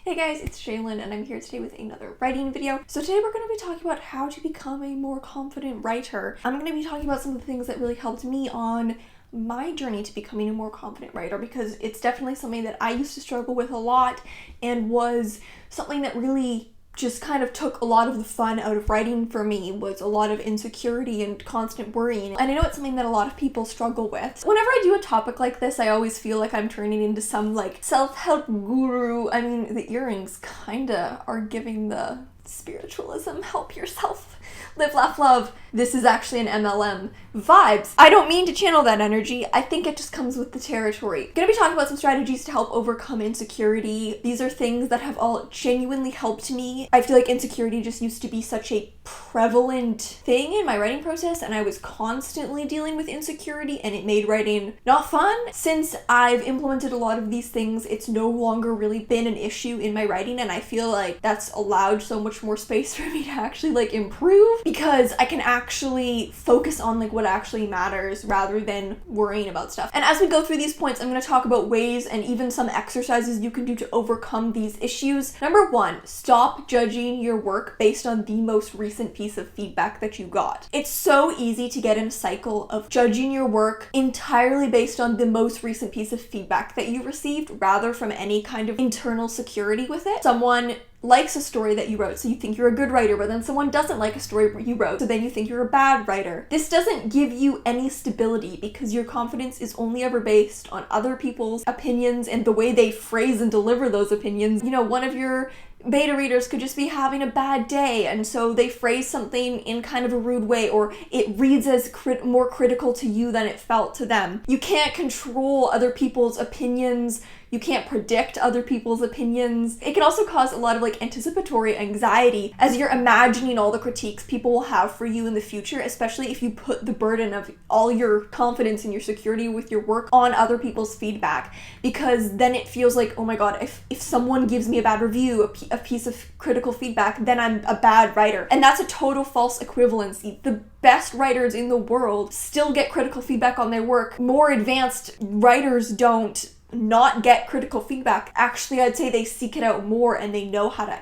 Hey guys, it's Shaylin and I'm here today with another writing video. So today we're going to be talking about how to become a more confident writer. I'm going to be talking about some of the things that really helped me on my journey to becoming a more confident writer, because it's definitely something that I used to struggle with a lot and was something that really just kind of took a lot of the fun out of writing for me. Was a lot of insecurity and constant worrying. And I know it's something that a lot of people struggle with. Whenever I do a topic like this, I always feel like I'm turning into some like self-help guru. I mean, the earrings kinda are giving the spiritualism, help yourself, live, laugh, love. This is actually an MLM vibes. I don't mean to channel that energy. I think it just comes with the territory. Gonna be talking about some strategies to help overcome insecurity. These are things that have all genuinely helped me. I feel like insecurity just used to be such a prevalent thing in my writing process, and I was constantly dealing with insecurity, and it made writing not fun. Since I've implemented a lot of these things, it's no longer really been an issue in my writing, and I feel like that's allowed so much more space for me to actually like improve, because I can actually focus on like what actually matters rather than worrying about stuff. And as we go through these points, I'm going to talk about ways and even some exercises you can do to overcome these issues. Number one, stop judging your work based on the most recent piece of feedback that you got. It's so easy to get in a cycle of judging your work entirely based on the most recent piece of feedback that you received, rather from any kind of internal security with it. Someone likes a story that you wrote, so you think you're a good writer, but then someone doesn't like a story you wrote, so then you think you're a bad writer. This doesn't give you any stability, because your confidence is only ever based on other people's opinions and the way they phrase and deliver those opinions. You know, one of your beta readers could just be having a bad day, and so they phrase something in kind of a rude way, or it reads as more critical to you than it felt to them. You can't control other people's opinions. You can't predict other people's opinions. It can also cause a lot of like anticipatory anxiety as you're imagining all the critiques people will have for you in the future, especially if you put the burden of all your confidence and your security with your work on other people's feedback, because then it feels like, oh my god, if someone gives me a bad review, a piece of critical feedback, then I'm a bad writer. And that's a total false equivalency. The best writers in the world still get critical feedback on their work. More advanced writers don't not get critical feedback. Actually, I'd say they seek it out more and they know how to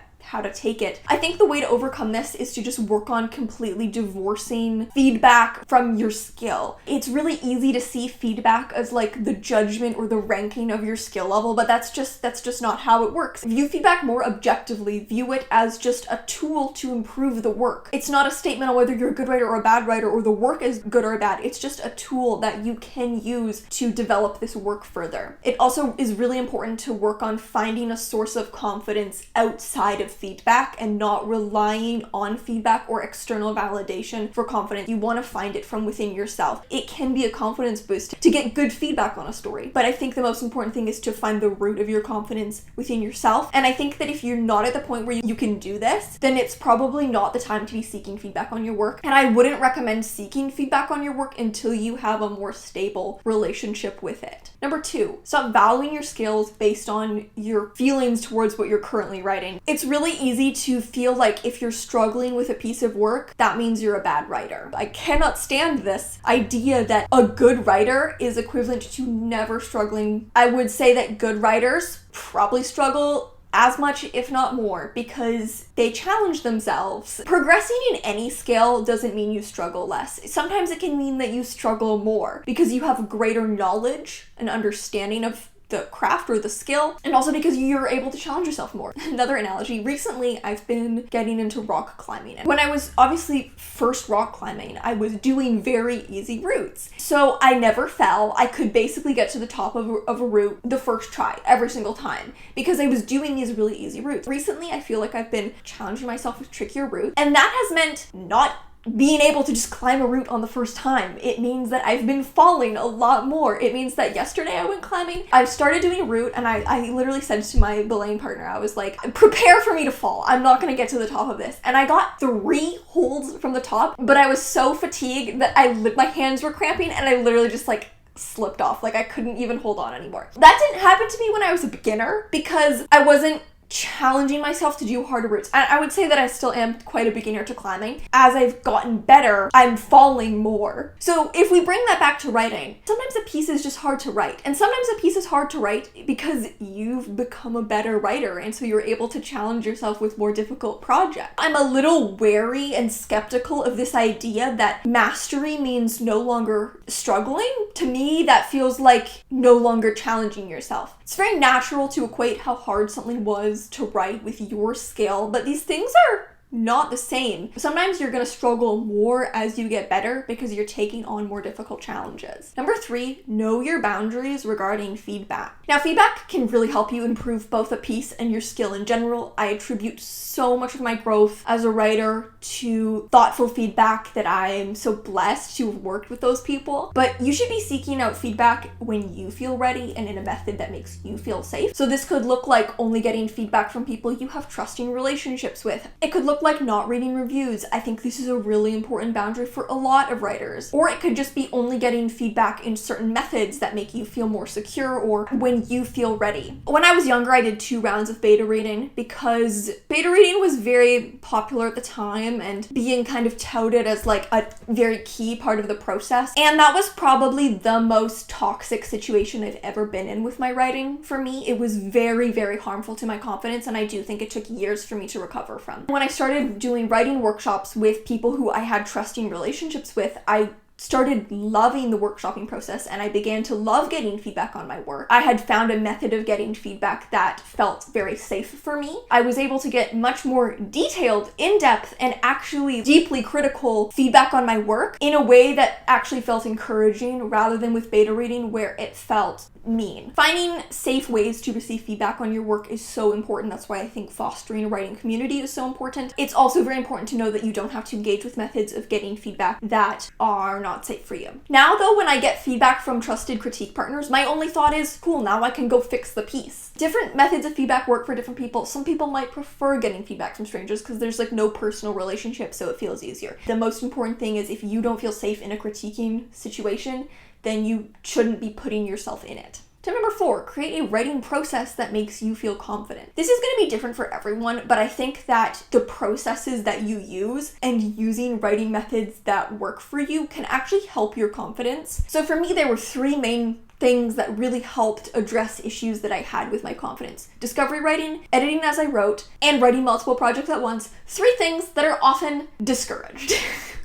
take it. I think the way to overcome this is to just work on completely divorcing feedback from your skill. It's really easy to see feedback as like the judgment or the ranking of your skill level, but that's just not how it works. View feedback more objectively. View it as just a tool to improve the work. It's not a statement on whether you're a good writer or a bad writer, or the work is good or bad. It's just a tool that you can use to develop this work further. It also is really important to work on finding a source of confidence outside of feedback and not relying on feedback or external validation for confidence. You want to find it from within yourself. It can be a confidence boost to get good feedback on a story, but I think the most important thing is to find the root of your confidence within yourself. And I think that if you're not at the point where you can do this, then it's probably not the time to be seeking feedback on your work. And I wouldn't recommend seeking feedback on your work until you have a more stable relationship with it. Number two, stop valuing your skills based on your feelings towards what you're currently writing. It's really easy to feel like if you're struggling with a piece of work, that means you're a bad writer. I cannot stand this idea that a good writer is equivalent to never struggling. I would say that good writers probably struggle as much, if not more, because they challenge themselves. Progressing in any skill doesn't mean you struggle less. Sometimes it can mean that you struggle more because you have greater knowledge and understanding of the craft or the skill, and also because you're able to challenge yourself more. Another analogy, recently I've been getting into rock climbing. When I was obviously first rock climbing, I was doing very easy routes. So I never fell. I could basically get to the top of a route the first try every single time because I was doing these really easy routes. Recently, I feel like I've been challenging myself with trickier routes, and that has meant not being able to just climb a route on the first time. It means that I've been falling a lot more. It means that yesterday I went climbing, I started doing a route, and I literally said to my belaying partner, I was like, prepare for me to fall. I'm not gonna get to the top of this. And I got 3 holds from the top, but I was so fatigued that my hands were cramping, and I literally just like slipped off. Like I couldn't even hold on anymore. That didn't happen to me when I was a beginner because I wasn't challenging myself to do harder routes. And I would say that I still am quite a beginner to climbing. As I've gotten better, I'm falling more. So if we bring that back to writing, sometimes a piece is just hard to write. And sometimes a piece is hard to write because you've become a better writer, and so you're able to challenge yourself with more difficult projects. I'm a little wary and skeptical of this idea that mastery means no longer struggling. To me, that feels like no longer challenging yourself. It's very natural to equate how hard something was to write with your skill, but these things are not the same. Sometimes you're gonna struggle more as you get better because you're taking on more difficult challenges. Number 3, know your boundaries regarding feedback. Now, feedback can really help you improve both a piece and your skill in general. I attribute so much of my growth as a writer to thoughtful feedback that I'm so blessed to have worked with those people. But you should be seeking out feedback when you feel ready and in a method that makes you feel safe. So this could look like only getting feedback from people you have trusting relationships with. It could look like not reading reviews. I think this is a really important boundary for a lot of writers. Or it could just be only getting feedback in certain methods that make you feel more secure or when you feel ready. When I was younger, I did 2 rounds of beta reading because beta reading was very popular at the time and being kind of touted as like a very key part of the process. And that was probably the most toxic situation I've ever been in with my writing. For me, it was very, very harmful to my confidence, and I do think it took years for me to recover from. When I started doing writing workshops with people who I had trusting relationships with, I started loving the workshopping process and I began to love getting feedback on my work. I had found a method of getting feedback that felt very safe for me. I was able to get much more detailed, in-depth, and actually deeply critical feedback on my work in a way that actually felt encouraging rather than with beta reading where it felt mean. Finding safe ways to receive feedback on your work is so important. That's why I think fostering a writing community is so important. It's also very important to know that you don't have to engage with methods of getting feedback that are not safe for you. Now though, when I get feedback from trusted critique partners, my only thought is, cool, now I can go fix the piece. Different methods of feedback work for different people. Some people might prefer getting feedback from strangers because there's like no personal relationship, so it feels easier. The most important thing is if you don't feel safe in a critiquing situation, then you shouldn't be putting yourself in it. Tip number 4, create a writing process that makes you feel confident. This is going to be different for everyone, but I think that the processes that you use and using writing methods that work for you can actually help your confidence. So for me, there were 3 main things that really helped address issues that I had with my confidence. Discovery writing, editing as I wrote, and writing multiple projects at once. 3 things that are often discouraged.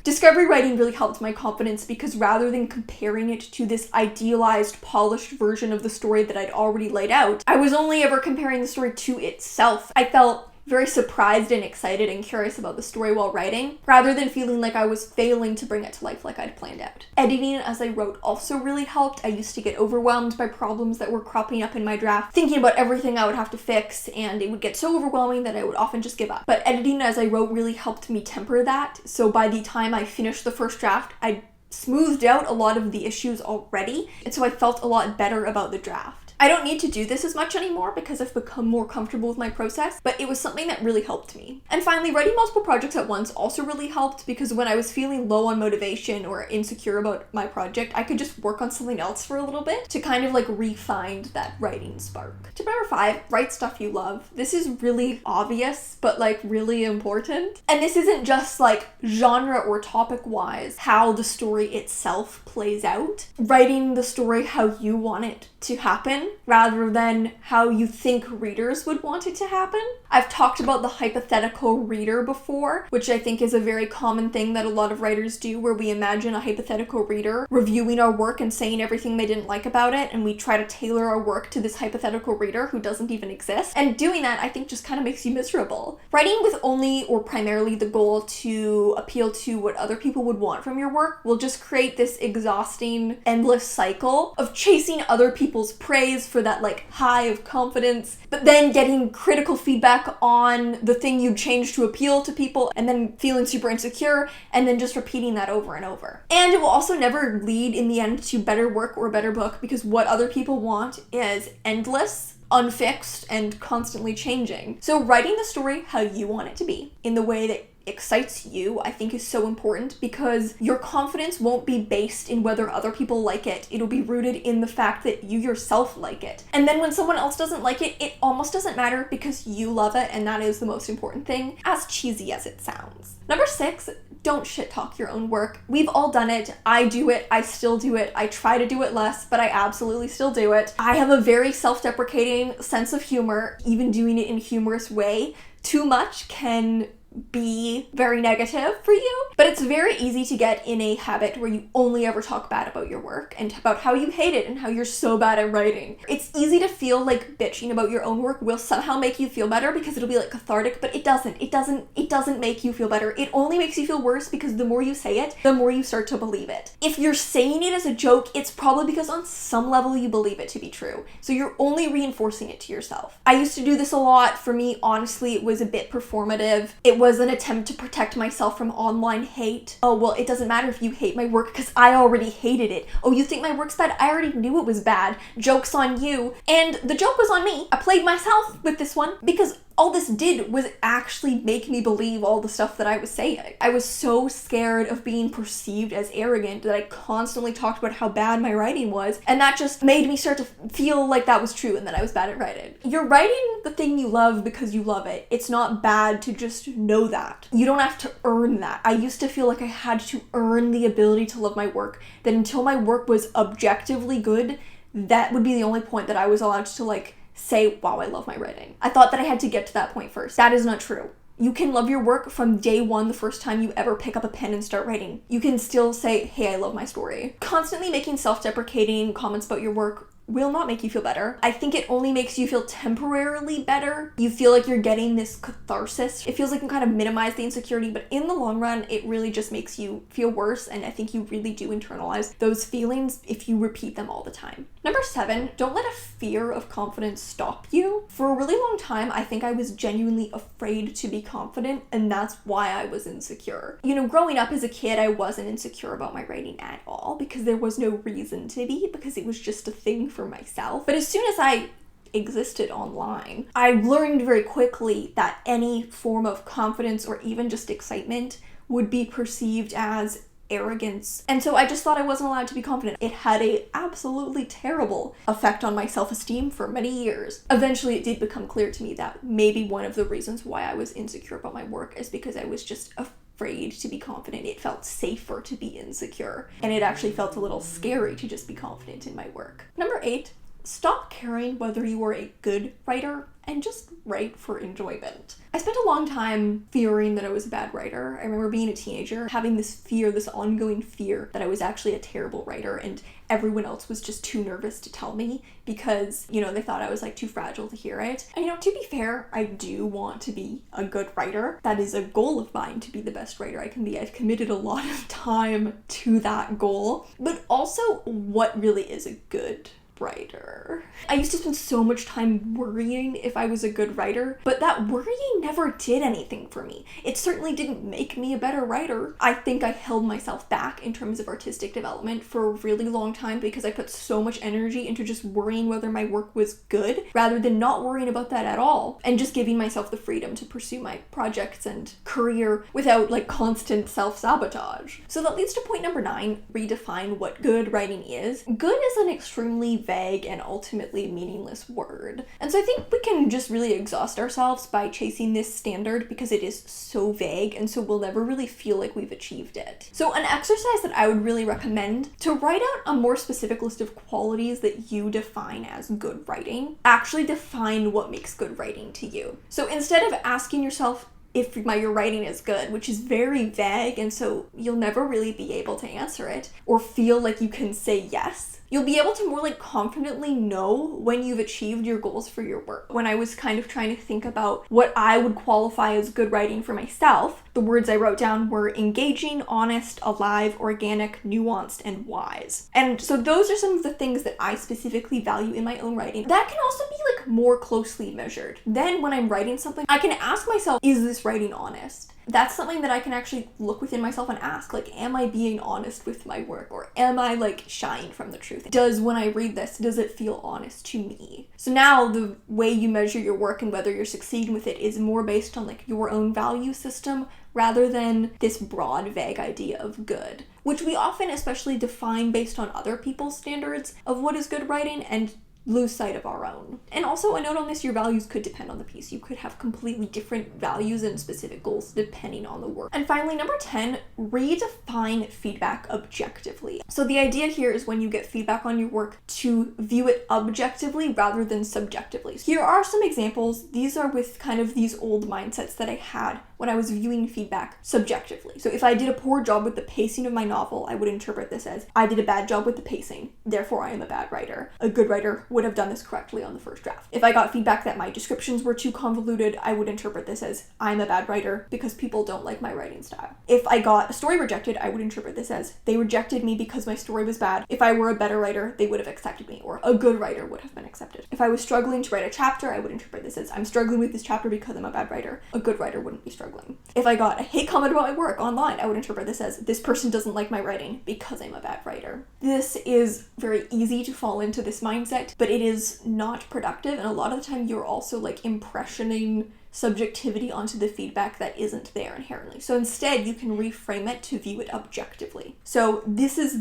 Discovery writing really helped my confidence because rather than comparing it to this idealized, polished version of the story that I'd already laid out, I was only ever comparing the story to itself. I felt very surprised and excited and curious about the story while writing, rather than feeling like I was failing to bring it to life like I'd planned out. Editing as I wrote also really helped. I used to get overwhelmed by problems that were cropping up in my draft, thinking about everything I would have to fix, and it would get so overwhelming that I would often just give up. But editing as I wrote really helped me temper that, so by the time I finished the first draft, I smoothed out a lot of the issues already, and so I felt a lot better about the draft. I don't need to do this as much anymore because I've become more comfortable with my process, but it was something that really helped me. And finally, writing multiple projects at once also really helped because when I was feeling low on motivation or insecure about my project, I could just work on something else for a little bit to kind of like re-find that writing spark. Tip number 5, write stuff you love. This is really obvious, but like really important. And this isn't just like genre or topic wise, how the story itself plays out. Writing the story how you want it to happen rather than how you think readers would want it to happen. I've talked about the hypothetical reader before, which I think is a very common thing that a lot of writers do, where we imagine a hypothetical reader reviewing our work and saying everything they didn't like about it, and we try to tailor our work to this hypothetical reader who doesn't even exist. And doing that, I think, just kind of makes you miserable. Writing with only or primarily the goal to appeal to what other people would want from your work will just create this exhausting, endless cycle of chasing other people's praise for that like high of confidence, but then getting critical feedback on the thing you changed to appeal to people, and then feeling super insecure, and then just repeating that over and over. And it will also never lead in the end to better work or a better book, because what other people want is endless, unfixed, and constantly changing. So writing the story how you want it to be, in the way that excites you, I think is so important, because your confidence won't be based in whether other people like it. It'll be rooted in the fact that you yourself like it. And then when someone else doesn't like it, it almost doesn't matter because you love it, and that is the most important thing, as cheesy as it sounds. Number 6, don't shit talk your own work. We've all done it. I do it. I still do it. I try to do it less, but I absolutely still do it. I have a very self-deprecating sense of humor, even doing it in a humorous way. Too much can be very negative for you, but it's very easy to get in a habit where you only ever talk bad about your work and about how you hate it and how you're so bad at writing. It's easy to feel like bitching about your own work will somehow make you feel better because it'll be like cathartic, but it doesn't. It doesn't make you feel better. It only makes you feel worse, because the more you say it, the more you start to believe it. If you're saying it as a joke, it's probably because on some level you believe it to be true. So you're only reinforcing it to yourself. I used to do this a lot. For me, honestly, it was a bit performative. It was an attempt to protect myself from online hate. Oh, well, it doesn't matter if you hate my work because I already hated it. Oh, you think my work's bad? I already knew it was bad. Joke's on you. And the joke was on me. I played myself with this one because all this did was actually make me believe all the stuff that I was saying. I was so scared of being perceived as arrogant that I constantly talked about how bad my writing was, and that just made me start to feel like that was true and that I was bad at writing. You're writing the thing you love because you love it. It's not bad to just know that. You don't have to earn that. I used to feel like I had to earn the ability to love my work, that until my work was objectively good, that would be the only point that I was allowed to say, wow, I love my writing. I thought that I had to get to that point first. That is not true. You can love your work from day one, the first time you ever pick up a pen and start writing. You can still say, hey, I love my story. Constantly making self-deprecating comments about your work will not make you feel better. I think it only makes you feel temporarily better. You feel like you're getting this catharsis. It feels like you kind of minimize the insecurity, but in the long run, it really just makes you feel worse, and I think you really do internalize those feelings if you repeat them all the time. Number 7, don't let a fear of confidence stop you. For a really long time, I think I was genuinely afraid to be confident, and that's why I was insecure. Growing up as a kid, I wasn't insecure about my writing at all because there was no reason to be, because it was just a thing for myself. But as soon as I existed online, I learned very quickly that any form of confidence or even just excitement would be perceived as arrogance. And so I just thought I wasn't allowed to be confident. It had a absolutely terrible effect on my self-esteem for many years. Eventually, it did become clear to me that maybe one of the reasons why I was insecure about my work is because I was just afraid to be confident. It felt safer to be insecure, and it actually felt a little scary to just be confident in my work. Number 8, stop caring whether you are a good writer and just write for enjoyment. I spent a long time fearing that I was a bad writer. I remember being a teenager, having this fear, this ongoing fear that I was actually a terrible writer, and everyone else was just too nervous to tell me because, they thought I was too fragile to hear it. And to be fair, I do want to be a good writer. That is a goal of mine, to be the best writer I can be. I've committed a lot of time to that goal. But also, what really is a good writer? I used to spend so much time worrying if I was a good writer, but that worrying never did anything for me. It certainly didn't make me a better writer. I think I held myself back in terms of artistic development for a really long time because I put so much energy into just worrying whether my work was good rather than not worrying about that at all and just giving myself the freedom to pursue my projects and career without constant self-sabotage. So that leads to point number 9, redefine what good writing is. Good is an extremely vague and ultimately meaningless word. And so I think we can just really exhaust ourselves by chasing this standard because it is so vague, and so we'll never really feel like we've achieved it. So an exercise that I would really recommend, to write out a more specific list of qualities that you define as good writing. Actually define what makes good writing to you. So instead of asking yourself if your writing is good, which is very vague, and so you'll never really be able to answer it or feel like you can say yes, you'll be able to more confidently know when you've achieved your goals for your work. When I was kind of trying to think about what I would qualify as good writing for myself, the words I wrote down were engaging, honest, alive, organic, nuanced, and wise. And so those are some of the things that I specifically value in my own writing. That can also be like more closely measured. Then when I'm writing something, I can ask myself, is this writing honest? That's something that I can actually look within myself and ask, like, am I being honest with my work, or am I like shying from the truth? When I read this, does it feel honest to me? So now the way you measure your work and whether you're succeeding with it is more based on like your own value system rather than this broad, vague idea of good, which we often especially define based on other people's standards of what is good writing and lose sight of our own. And also a note on this, your values could depend on the piece. You could have completely different values and specific goals depending on the work. And finally, number 10, redefine feedback objectively. So the idea here is when you get feedback on your work to view it objectively rather than subjectively. Here are some examples. These are with kind of these old mindsets that I had when I was viewing feedback subjectively. So if I did a poor job with the pacing of my novel, I would interpret this as, I did a bad job with the pacing, therefore I am a bad writer. A good writer would have done this correctly on the first draft. If I got feedback that my descriptions were too convoluted, I would interpret this as, I'm a bad writer because people don't like my writing style. If I got a story rejected, I would interpret this as, they rejected me because my story was bad. If I were a better writer, they would have accepted me, or a good writer would have been accepted. If I was struggling to write a chapter, I would interpret this as, I'm struggling with this chapter because I'm a bad writer. A good writer wouldn't be struggling. If I got a hate comment about my work online, I would interpret this as, this person doesn't like my writing because I'm a bad writer. This is very easy to fall into this mindset, but it is not productive, and a lot of the time you're also like impressioning subjectivity onto the feedback that isn't there inherently. So instead you can reframe it to view it objectively. So this is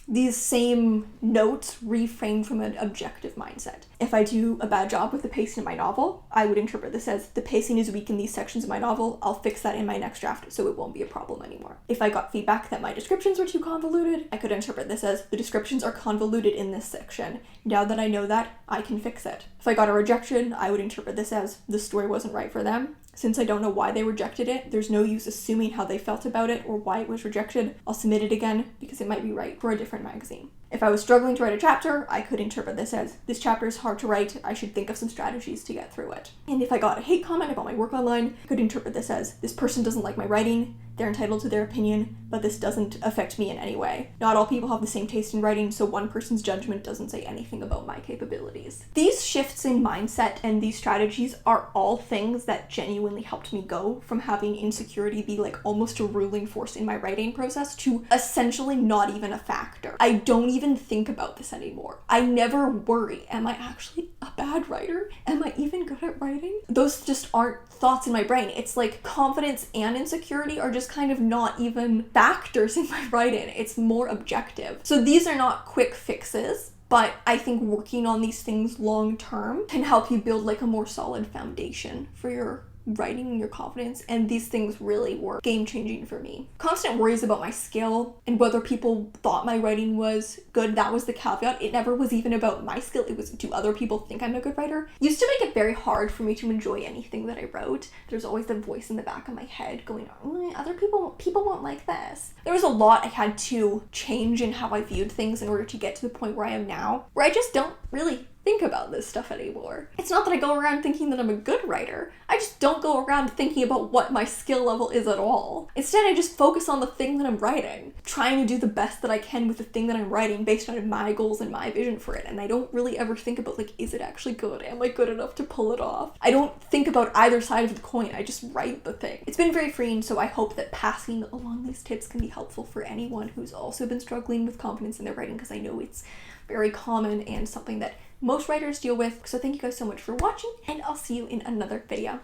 these same notes reframed from an objective mindset. If I do a bad job with the pacing of my novel, I would interpret this as, the pacing is weak in these sections of my novel, I'll fix that in my next draft so it won't be a problem anymore. If I got feedback that my descriptions were too convoluted, I could interpret this as, the descriptions are convoluted in this section. Now that I know that, I can fix it. If I got a rejection, I would interpret this as, the story wasn't right for them. Since I don't know why they rejected it, there's no use assuming how they felt about it or why it was rejected. I'll submit it again because it might be right for a different magazine. If I was struggling to write a chapter, I could interpret this as, this chapter is hard to write, I should think of some strategies to get through it. And if I got a hate comment about my work online, I could interpret this as, this person doesn't like my writing, they're entitled to their opinion, but this doesn't affect me in any way. Not all people have the same taste in writing, so one person's judgment doesn't say anything about my capabilities. These shifts in mindset and these strategies are all things that genuinely helped me go from having insecurity be like almost a ruling force in my writing process to essentially not even a factor. I don't even think about this anymore. I never worry, am I actually a bad writer? Am I even good at writing? Those just aren't thoughts in my brain. It's like confidence and insecurity are just kind of not even factors in my writing. It's more objective. So these are not quick fixes, but I think working on these things long term can help you build like a more solid foundation for your writing and your confidence, and these things really were game-changing for me. Constant worries about my skill and whether people thought my writing was good, that was the caveat. It never was even about my skill, it was, do other people think I'm a good writer? Used to make it very hard for me to enjoy anything that I wrote. There's always the voice in the back of my head going, other people won't like this. There was a lot I had to change in how I viewed things in order to get to the point where I am now, where I just don't really think about this stuff anymore. It's not that I go around thinking that I'm a good writer, I just don't go around thinking about what my skill level is at all. Instead, I just focus on the thing that I'm writing, trying to do the best that I can with the thing that I'm writing based on my goals and my vision for it, and I don't really ever think about like, is it actually good? Am I good enough to pull it off? I don't think about either side of the coin, I just write the thing. It's been very freeing, so I hope that passing along these tips can be helpful for anyone who's also been struggling with confidence in their writing, because I know it's very common and something that most writers deal with. So thank you guys so much for watching, and I'll see you in another video.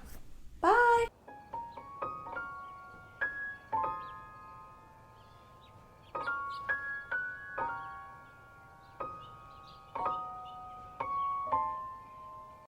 Bye!